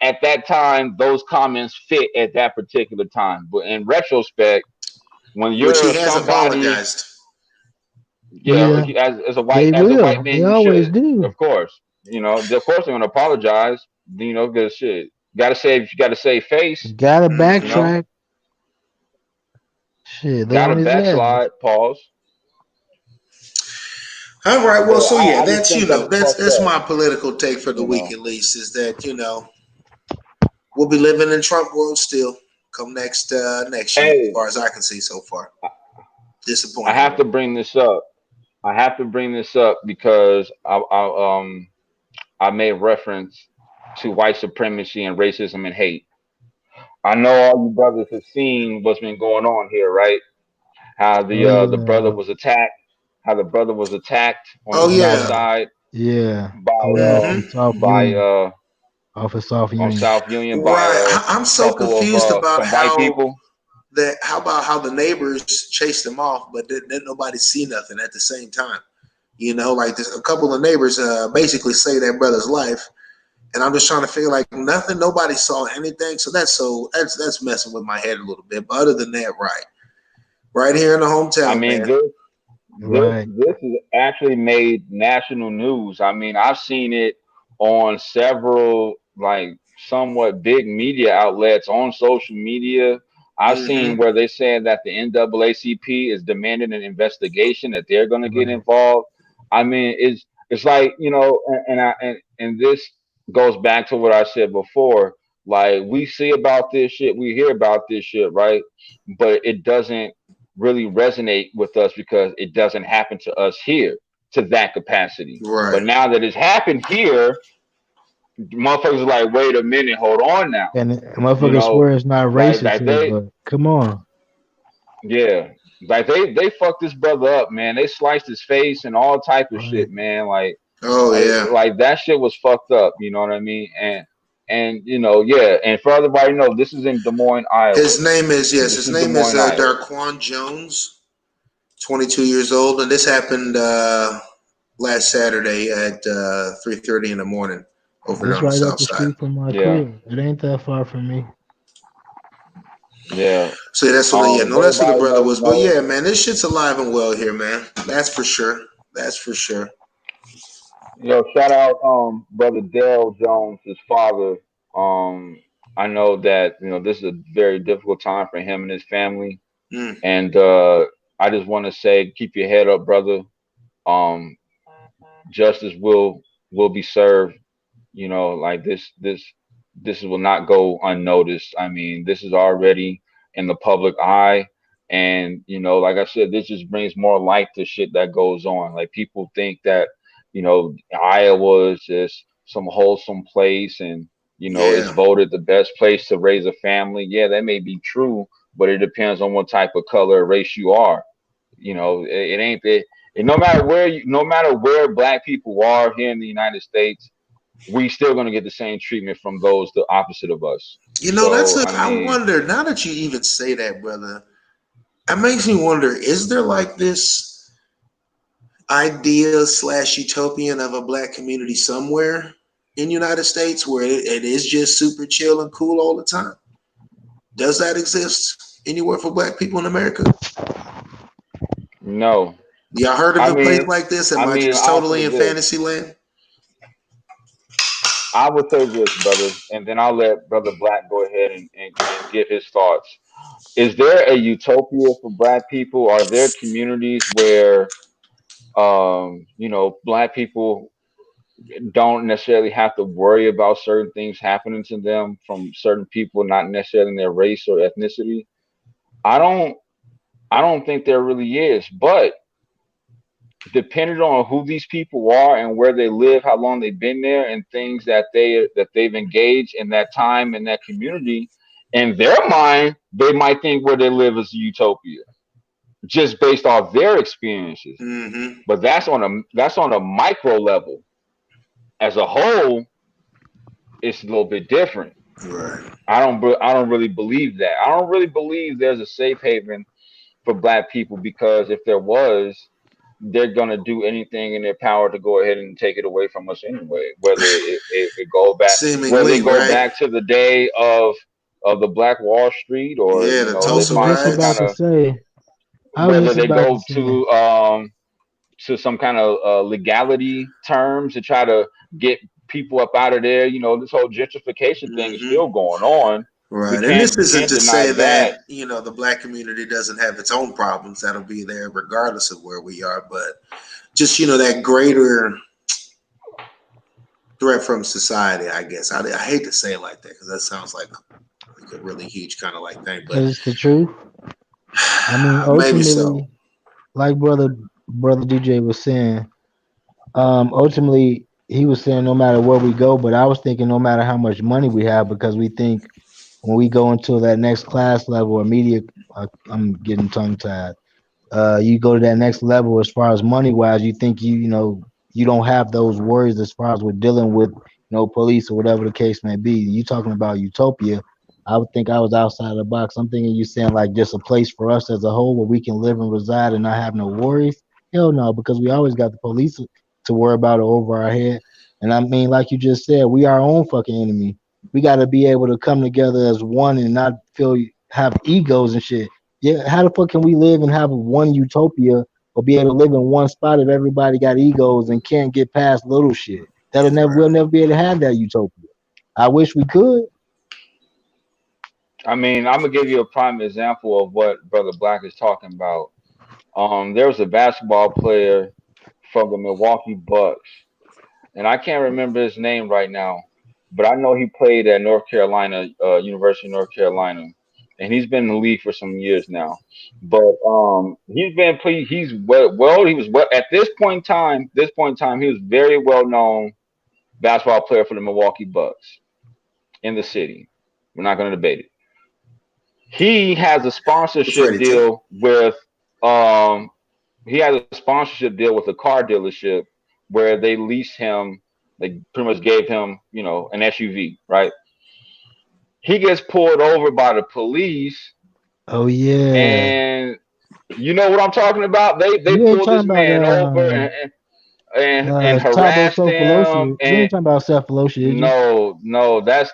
at that time those comments fit at that particular time. But in retrospect, when which he you're has somebody, apologized. yeah, yeah, as a white they as a white will. man, They you always should, do. of course. Of course they're gonna apologize. Because shit, gotta save face. Gotta You know, backtrack. Shit, they gotta on his ass. backslide. Pause. All right, well, But so yeah, I just that's think that's fucked that's up. my political take for the You week know. at least. Is that we'll be living in Trump world still come next year, as Hey, far as I can see so far. I Disappointing. have to bring this up. I have to bring this up because I made reference to white supremacy and racism and hate. I know all you brothers have seen what's been going on here, right? How Oh the brother yeah, was attacked, how the brother was attacked on the Oh south yeah. side yeah. by hmm On South by Union, off of South on Union. South Union by Right. a I'm so couple of confused about some white people. how about how the neighbors chased him off, but didn't nobody see nothing at the same time. You know, like this, a couple of neighbors basically saved their brother's life, and I'm just trying to figure like nothing. Nobody saw anything, so that's messing with my head a little bit. But other than that, right here in the I hometown, mean, man. Right. this has actually made national news. I mean, I've seen it on several like somewhat big media outlets on social media. I've Hmm. seen where they saying that the NAACP is demanding an investigation, that they're going to get Right. involved. I mean, it's like, and this goes back to what I said before. Like, we see about this shit, we hear about this shit, right? But it doesn't really resonate with us because it doesn't happen to us here to that capacity. Right. But now that it's happened here, motherfuckers are like, wait a minute, hold on now. And You motherfuckers know, swear it's not racist like here, they, but come on. yeah, like they fucked this brother up, man. They sliced his face and all type of Right. shit, man. Like, Oh like, yeah. like that shit was fucked up. You know what I mean? And yeah. And for everybody to know, this is in Des Moines, Iowa. His name is yes. This His is Des name is Moines, Iowa. Darquan Jones, 22 years old, and this happened last Saturday at 3:30 in the morning over there This on the right up south the side. street from my Yeah, crib. It ain't that far from me. yeah. So yeah, that's what. Yeah, no, For that's who the everybody brother doesn't was. But know, yeah, man, this shit's alive and well here, man. That's for sure. That's for sure. shout out brother Dale Jones, his father. Um I know that, this is a very difficult time for him and his family. Mm. And I just want to say keep your head up, brother. Um Justice will be served. Like this will not go unnoticed. I mean, this is already in the public eye. And, like I said, this just brings more light to shit that goes on. Like, people think that, Iowa is just some wholesome place, and, it's Yeah. voted the best place to raise a family. Yeah, that may be true, but it depends on what type of color or race you are. It ain't it, and no matter where black people are here in the United States, we still gonna get the same treatment from those the opposite of us. You know, that's So a. I I mean, wonder. Now that you even say that, brother, it makes me wonder: is there like this idea slash utopian of a black community somewhere in the United States where it is just super chill and cool all the time? Does that exist anywhere for black people in America? no. Y'all heard of I a place mean, like this? Am I just I'll totally say in this. fantasy land? I would say this, brother, and then I'll let Brother Black go ahead and give his thoughts. Is there a utopia for black people? Are there communities where black people don't necessarily have to worry about certain things happening to them from certain people, not necessarily in their race or ethnicity? I don't I don't think there really is, but depending on who these people are and where they live, how long they've been there, and things that they've engaged in that time in that community, in their mind, they might think where they live is a utopia, just based off their experiences. Mm-hmm. But that's on a micro level. As a whole, it's a little bit different. Right. I don't really believe that. I don't really believe there's a safe haven for black people, because if there was, they're gonna do anything in their power to go ahead and take it away from us anyway. Whether Seemingly, it go right? back to the day of the Black Wall Street, or Yeah, the I was Tulsa find just some about kind riots. to of, say. I was whether just they about to go say. to some kind of legality terms to try to get people up out of there. This whole gentrification thing is Mm-hmm. still going on. We Right. And can't this we isn't can't to deny say that. that, the black community doesn't have its own problems that'll be there regardless of where we are, but just, that greater threat from society, I guess. I hate to say it like that because that sounds like a really huge kind of like thing, but Cause it's the truth. I mean, maybe so. ultimately, like brother DJ was saying, ultimately he was saying no matter where we go, but I was thinking no matter how much money we have, because we think when we go into that next class level or media, I'm getting tongue tied. You go to that next level as far as money wise, you think you don't have those worries as far as we're dealing with police or whatever the case may be. You talking about utopia? I would think I was outside of the box. I'm thinking you saying like just a place for us as a whole where we can live and reside and not have no worries. Hell no, because we always got the police to worry about or over our head. And I mean, like you just said, we our own fucking enemy. We got to be able to come together as one and not feel have egos and shit. Yeah, how the fuck can we live and have one utopia or be able to live in one spot if everybody got egos and can't get past little shit? That'll never we'll never be able to have that utopia. I wish we could. I mean, I'm gonna give you a prime example of what Brother Black is talking about. There was a basketball player from the Milwaukee Bucks, and I can't remember his name right now, but I know he played at North Carolina, University of North Carolina, and he's been in the league for some years now. But he's he was well at this point in time. This point in time, he was very well known basketball player for the Milwaukee Bucks in the city. We're not going to debate it. He has a sponsorship deal with he has a sponsorship deal with a car dealership where they lease him. They pretty much gave him, an SUV, right? He gets pulled over by the police. Oh yeah. And you know what I'm talking about? They pulled this man over and harassed him. You ain't talking about Cephalosha, did you? No, that's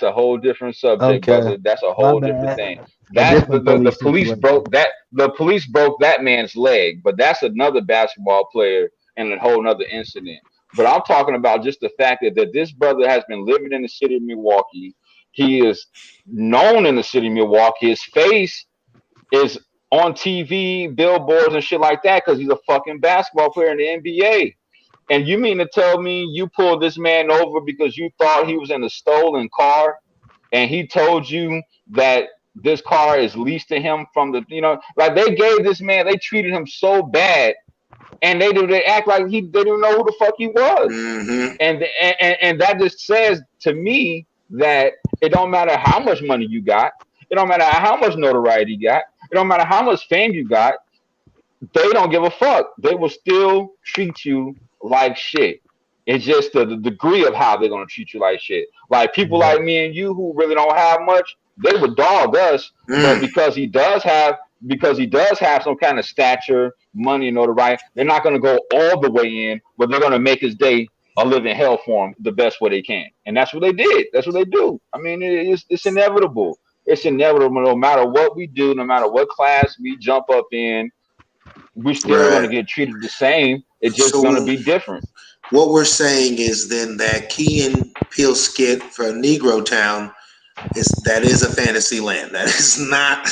a whole different subject, brother. That's a whole different thing. That's the police broke that man's leg, but that's another basketball player and a whole other incident. But I'm talking about just the fact that this brother has been living in the city of Milwaukee. He is known in the city of Milwaukee. His face is on TV, billboards, and shit like that because he's a fucking basketball player in the NBA. And you mean to tell me you pulled this man over because you thought he was in a stolen car, and he told you that this car is leased to him from the, like they gave this man, they treated him so bad, and they act like they didn't know who the fuck he was. Mm-hmm. And that just says to me that it don't matter how much money you got, it don't matter how much notoriety you got, it don't matter how much fame you got, they don't give a fuck. They will still treat you like shit. It's just the degree of how they're gonna treat you like shit. Like people like me and you who really don't have much, they would dog us, but because he does have some kind of stature, money, and notoriety, they're not gonna go all the way in, but they're gonna make his day a living hell for him the best way they can. And that's what they did. That's what they do. I mean, it's inevitable. It's inevitable. No matter what we do, no matter what class we jump up in, we're still going to get treated the same. It's just going to be different. What we're saying is then that Key and Peele skit for Negro Town is a fantasy land. That is not.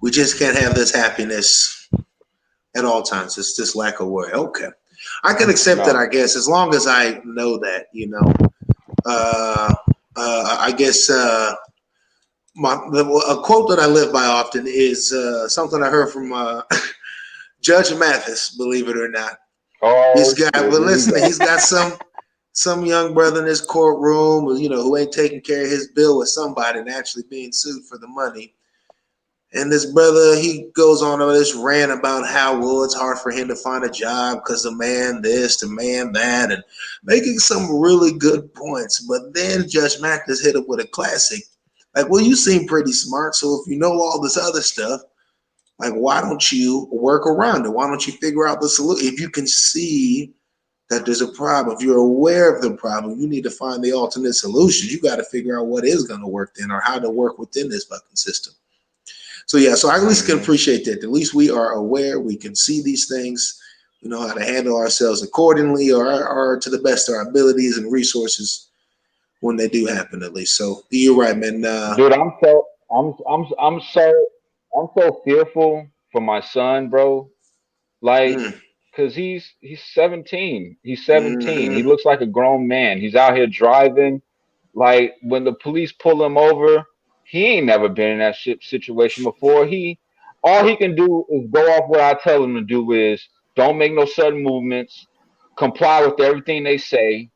We just can't have this happiness at all times. It's just lack of worry. Okay, I can accept that. I guess as long as I know that, I guess. A quote that I live by often is something I heard from Judge Mathis, believe it or not. He's got some young brother in his courtroom, who ain't taking care of his bill with somebody and actually being sued for the money. And this brother, he goes on this rant about how, it's hard for him to find a job because the man this, the man that, and making some really good points. But then Judge Mathis hit him with a classic. Like, you seem pretty smart, so if you know all this other stuff, like, why don't you work around it? Why don't you figure out the solution? If you can see that there's a problem, if you're aware of the problem, you need to find the alternate solutions. You got to figure out what is going to work then or how to work within this fucking system. So, so I at least can appreciate that. At least we are aware. We can see these things. We know how to handle ourselves accordingly or to the best of our abilities and resources when they do happen, at least. So you're right, man. Dude, I'm so fearful for my son, bro. Like, cause he's 17. He's 17. He looks like a grown man. He's out here driving. Like when the police pull him over, he ain't never been in that situation before. All he can do is go off what I tell him to do is don't make no sudden movements, comply with everything they say,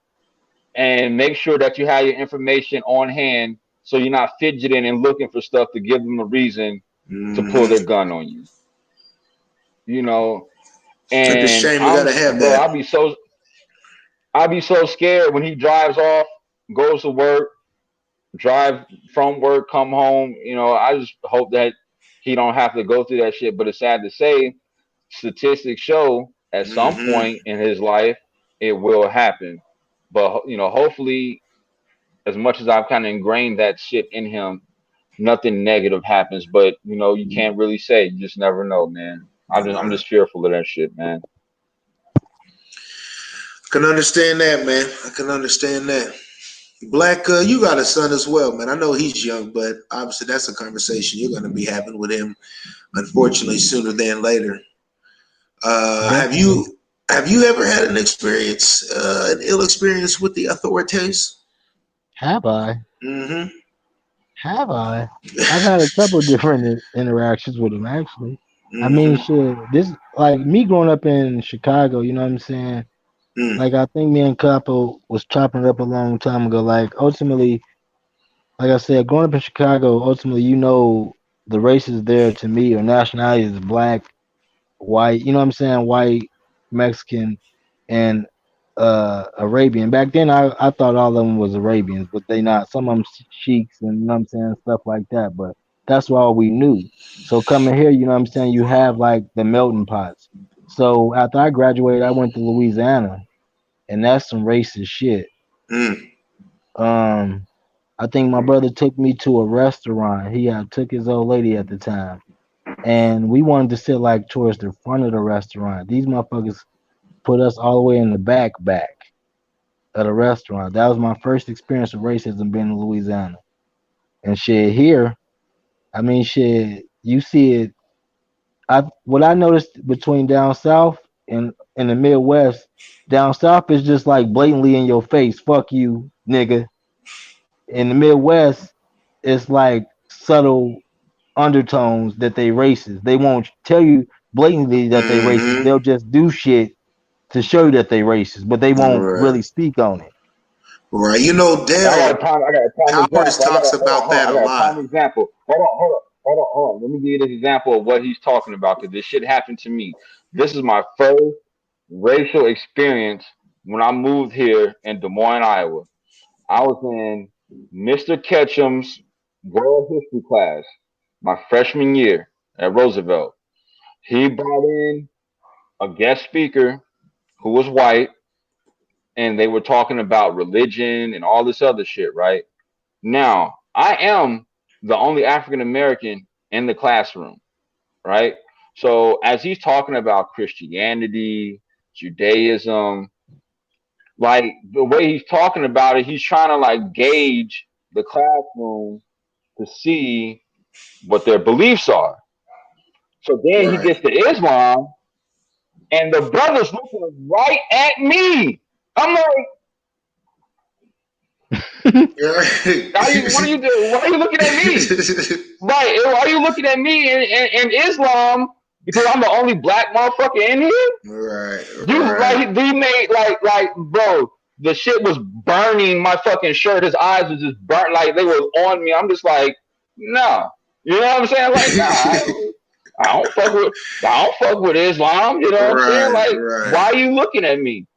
and make sure that you have your information on hand so you're not fidgeting and looking for stuff to give them a reason to pull their gun on you. And it's a shame we gotta have that. I'll be so scared when he drives off, goes to work, drive from work, come home. I just hope that he don't have to go through that shit. But it's sad to say, statistics show at some Mm-hmm. point in his life it will happen. But hopefully, as much as I've kind of ingrained that shit in him, nothing negative happens. But you can't really say. You just never know, man. I'm Right. just fearful of that shit, man. Can understand that, man. I can understand that. Black, you got a son as well, man. I know he's young, but obviously that's a conversation you're going to be having with him, unfortunately, sooner than later. Uh, have Definitely. you have you ever had an ill experience with the authorities? Have I? Mm-hmm. Have I? I've had a couple different interactions with him actually. I mean, Mm-hmm. shit. This like me growing up in Chicago. You know what I'm saying? Mm. Like I think me and Capo was chopping it up a long time ago. Like ultimately, like I said, growing up in Chicago, ultimately, the races there to me or nationality is black, white. You know what I'm saying? White, Mexican, and Arabian. Back then, I thought all of them was Arabians, but they not. Some of them sheiks and you know what I'm saying, stuff like that. But that's all we knew. So coming here, you know what I'm saying, you have like the melting pots. So after I graduated, I went to Louisiana, and that's some racist shit. Mm. Um, I think my brother took me to a restaurant. He took his old lady at the time, and we wanted to sit like towards the front of the restaurant. These motherfuckers put us all the way in the back of the restaurant. That was my first experience with racism being in Louisiana. And shit here, I mean shit, you see it. What I noticed between down south and in the Midwest, down south is just like blatantly in your face, fuck you, nigga. In the Midwest, it's like subtle undertones that they racist. They won't tell you blatantly that they racist. Mm-hmm. They'll just do shit to show you that they racist, but they won't Right. really speak on it. Right. You know, Now I got a Dale prime. I got a prime Powers example. I got talks a hold on, about hold that on. a I got a lot. prime example. Hold on. Let me give you this example of what he's talking about because this shit happened to me. This is my first racial experience when I moved here in Des Moines, Iowa. I was in Mr. Ketchum's World History class my freshman year at Roosevelt. He brought in a guest speaker who was white, and they were talking about religion and all this other shit, right? Now, I am the only African American in the classroom, right? So, as he's talking about Christianity, Judaism, like the way he's talking about it, he's trying to like gauge the classroom to see what their beliefs are. So then he Right. gets to Islam, and the brother's looking right at me. I'm like, Right. what are you doing? Why are you looking at me? Right. Why are you looking at me in Islam? Because I'm the only black motherfucker in here? Right. You Right. like they made bro, the shit was burning my fucking shirt. His eyes was just burnt like they was on me. I'm just like, no. You know what I'm saying? Like, nah, I don't fuck with Islam. You know what I'm saying? Right. Like, Right. why are you looking at me?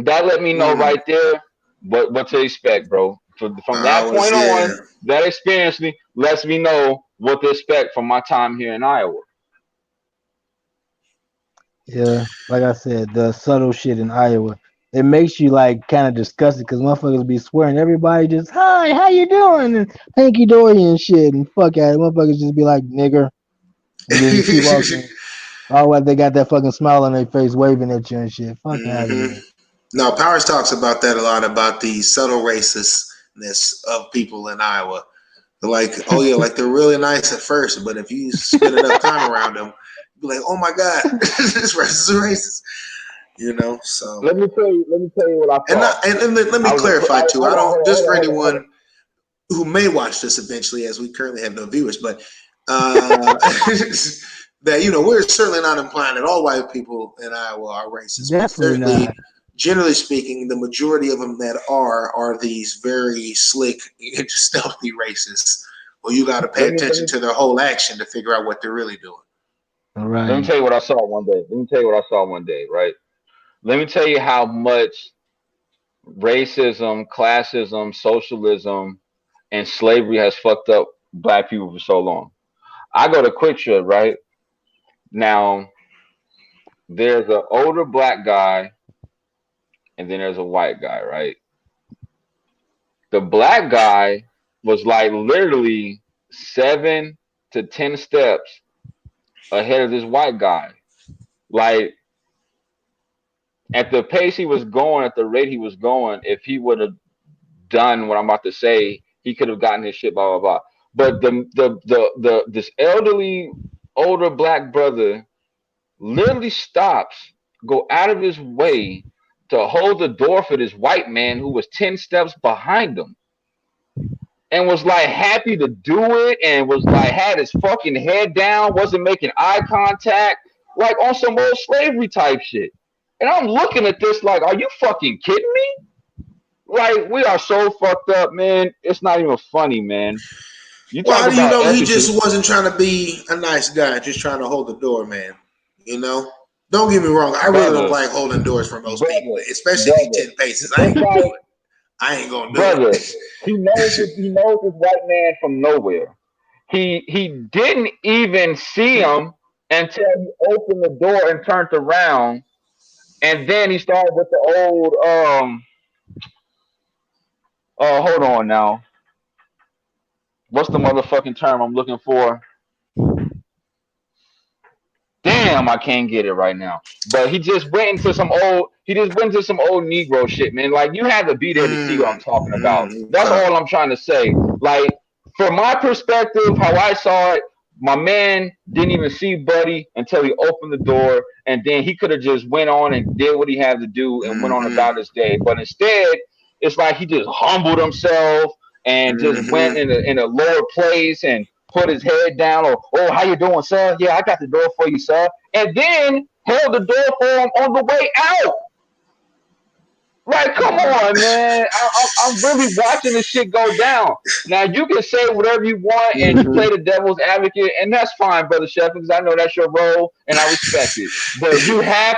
That let me know Mm. right there what to expect, bro. From I that was point on, yeah. that experience me lets me know what to expect from my time here in Iowa. Yeah, like I said, the subtle shit in Iowa, it makes you like kind of disgusted because motherfuckers be swearing everybody just hi, how you doing, and hanky dory and shit, and fuck out, motherfuckers just be like nigger, and then just keep walking. Oh, well, they got that fucking smile on their face, waving at you and shit. Fuck out of Hmm. here. No, Powers talks about that a lot about the subtle racistness of people in Iowa. They're like, oh yeah, like they're really nice at first, but if you spend enough time around them, you'll be like, oh my god, this racist is racist. You know, so Let me tell you what I and saw. let me I was clarify too. I hold on, don't just for hold on. anyone who may watch this eventually, as we currently have no viewers, but uh, that we're certainly not implying that all white people in Iowa are racist, but Definitely certainly, not. generally speaking, the majority of them that are these very slick, stealthy racists. Well, you got to pay Let attention me to their whole action to figure out what they're really doing. All let me right. tell you what I saw one day. Let me tell you what I saw one day, right? Let me tell you how much racism, classism, socialism, and slavery has fucked up black people for so long. I go to Quick Trip, right? Now, there's an older black guy and then there's a white guy, right? The black guy was like literally 7 to 10 steps ahead of this white guy. Like at the pace he was going, at the rate he was going, if he would have done what I'm about to say, he could have gotten his shit, blah blah blah. But this elderly older black brother literally stops, go out of his way to hold the door for this white man who was 10 steps behind him. And was like happy to do it, and was like had his fucking head down, wasn't making eye contact, like on some old slavery type shit. And I'm looking at this like, are you fucking kidding me? Like, we are so fucked up, man. It's not even funny, man. You well, how do you know he just wasn't trying to be a nice guy, just trying to hold the door, man? You know? Don't get me wrong. I really don't like holding doors for most people, especially if he's 10 paces. I ain't gonna do it. I ain't gonna do it. He knows this white man from nowhere. He didn't even see him until he opened the door and turned around. And then he started with the old hold on now. What's the motherfucking term I'm looking for? Damn, I can't get it right now. But he just went into some old Negro shit, man. Like, you had to be there to see what I'm talking about. That's all I'm trying to say. Like, from my perspective, how I saw it, my man didn't even see Buddy until he opened the door, and then he could have just went on and did what he had to do and went on about his day. But instead, it's like he just humbled himself and just went in a lower place and put his head down, or, oh, how you doing, sir? Yeah, I got the door for you, sir. And then held the door for him on the way out. Like, come on, man. I'm really watching this shit go down. Now, you can say whatever you want and you play the devil's advocate, and that's fine, Brother Sheffield, because I know that's your role, and I respect it. But you have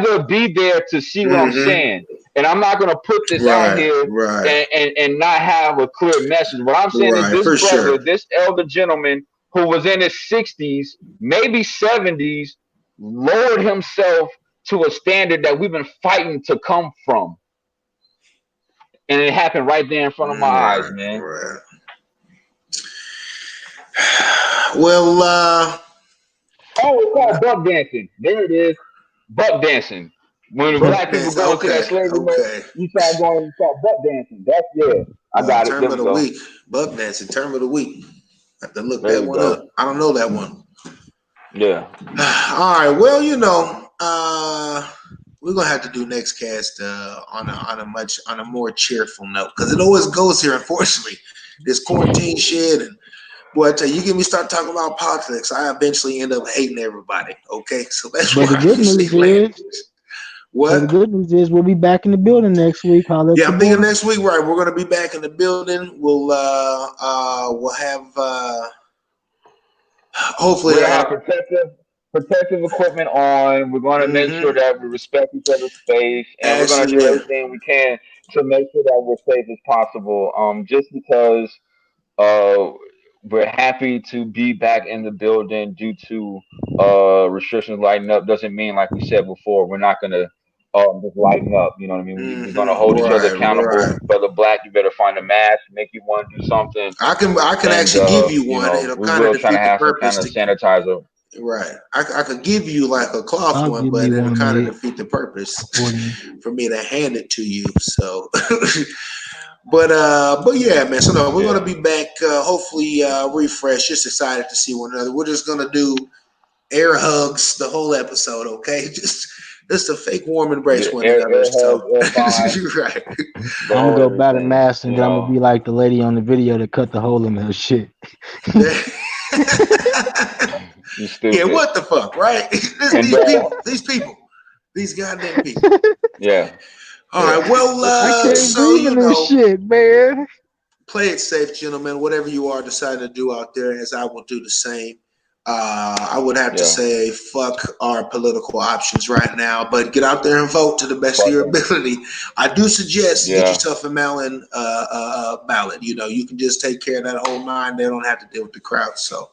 to be there to see what I'm saying. And I'm not going to put this out here and not have a clear message. What I'm saying is this brother, this elder gentleman who was in his 60s, maybe 70s, lowered himself to a standard that we've been fighting to come from. And it happened right there in front of my eyes, man. Right. Well, it's called buck dancing. There it is. Buck dancing. When the black people go into that slavery mode, you start buck dancing. That's, I got it. Term of the week. Buck dancing, term of the week. I have to look that one up. I don't know that one. Yeah. All right. Well, you know, we're gonna have to do next cast on a more cheerful note, because it always goes here, unfortunately. This quarantine shit, and boy, I tell you, get me start talking about politics, I eventually end up hating everybody. Okay, so that's why the good news is, what? The good news is we'll be back in the building next week. I'm thinking next week, right? We're gonna be back in the building. We'll have hopefully we'll have protective equipment on. We're going to make sure that we respect each other's space, and we're going to do everything we can to make sure that we're safe as possible. Just because we're happy to be back in the building due to restrictions lighting up doesn't mean, like we said before, we're not going to just lighten up. You know what I mean? We're going to hold each other accountable. Brother Black, you better find a mask, make you want to do something. I can actually give you one. It'll kind of defeat the purpose. Kind of sanitizer. Right. I could give you like a cloth one, but it'll kind of defeat the purpose for me to hand it to you. So, but yeah, man. So no, we're gonna be back. Hopefully, refreshed. Just excited to see one another. We're just gonna do air hugs the whole episode. Okay, just a fake warm embrace one another. Right. I'm gonna go buy the mask, and then I'm gonna be like the lady on the video that cut the hole in her shit. Yeah, what the fuck, right? These goddamn people. Yeah. All right. Well, I can't so you know, shit, man. Play it safe, gentlemen. Whatever you are deciding to do out there, as I will do the same. I would have to say, fuck our political options right now, but get out there and vote to the best of your ability. I do suggest get yourself a mail-in ballot. You know, you can just take care of that whole 9. They don't have to deal with the crowd. So.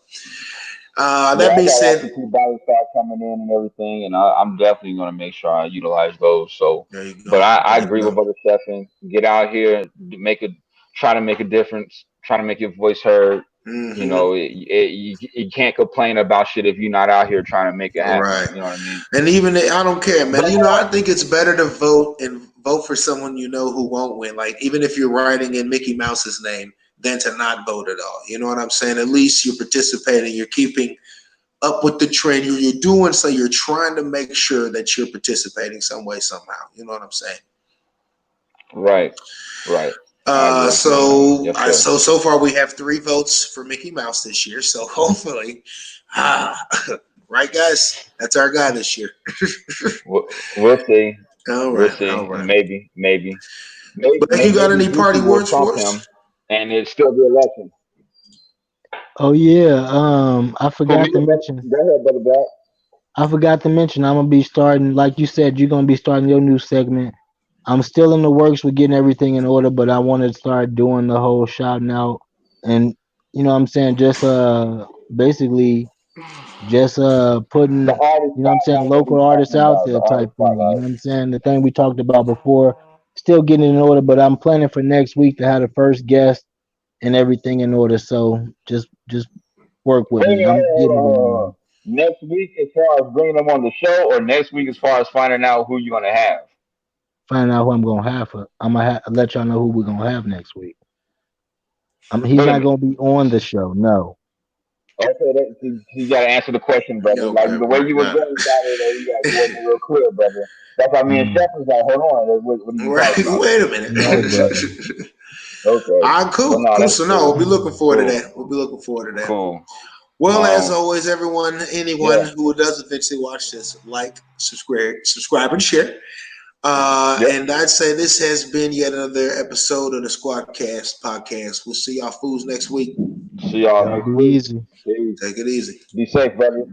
That being I got said, absentee ballot start coming in and everything, and I'm definitely gonna make sure I utilize those. So, there you but go. I There you agree with go. Brother Stephen. Get out here, try to make a difference, try to make your voice heard. You Hmm. know, you can't complain about shit if you're not out here trying to make it happen. Right. You know what I mean? And even I don't care, man. But I think it's better to vote for someone you know who won't win. Like even if you're writing in Mickey Mouse's name, than to not vote at all. You know what I'm saying? At least you're participating. You're keeping up with the trend. You're doing so. You're trying to make sure that you're participating some way, somehow. You know what I'm saying? right, right. I agree. Yes, sir. So far we have 3 votes for Mickey Mouse this year. So hopefully, ah, right, guys, that's our guy this year. We'll see. All We'll right, see. all right. But you got Maybe any party Gucci will words trump for us? him, and it's still the election. Oh yeah. I For me, forgot to mention. go ahead, brother Black. I forgot to mention. I'm gonna be starting, like you said, you're gonna be starting your new segment. I'm still in the works with getting everything in order, but I want to start doing the whole shouting out, and you know what I'm saying, just basically just putting, The artist you know what I'm saying, spotlight that local we artists talking out about. The there type artist thing. You spotlight. know what I'm saying? The thing we talked about before, still getting in order, but I'm planning for next week to have the first guest and everything in order. So just work with Wait a me. minute, I'm hold getting on, it hold on, in hold order. on. Next week, as far as bringing them on the show, or next week, as far as finding out who you're gonna have. Find out who I'm gonna have for. I'm gonna let y'all know who we're gonna have next week. He's Wait a not minute. gonna be on the show. No. Okay, you got to answer the question, brother. Like Okay, the way you was got going about it, you wasn't real clear, brother. That's why me and Mm, Steph was like, hold on, what are it. you Right. talking about? Wait a minute. no, brother. Okay, All right, well, cool. no, Cool. that's So no, we'll cool, be looking forward to cool, that. We'll be looking forward to that. cool. Well, as Um, always, anyone yeah, who does eventually watch this, like, subscribe, and share. yep. And I'd say this has been yet another episode of the SquadKast podcast. We'll see y'all fools next week. See y'all Y'all next be week. easy. Peace. Take it easy. Be safe, brother.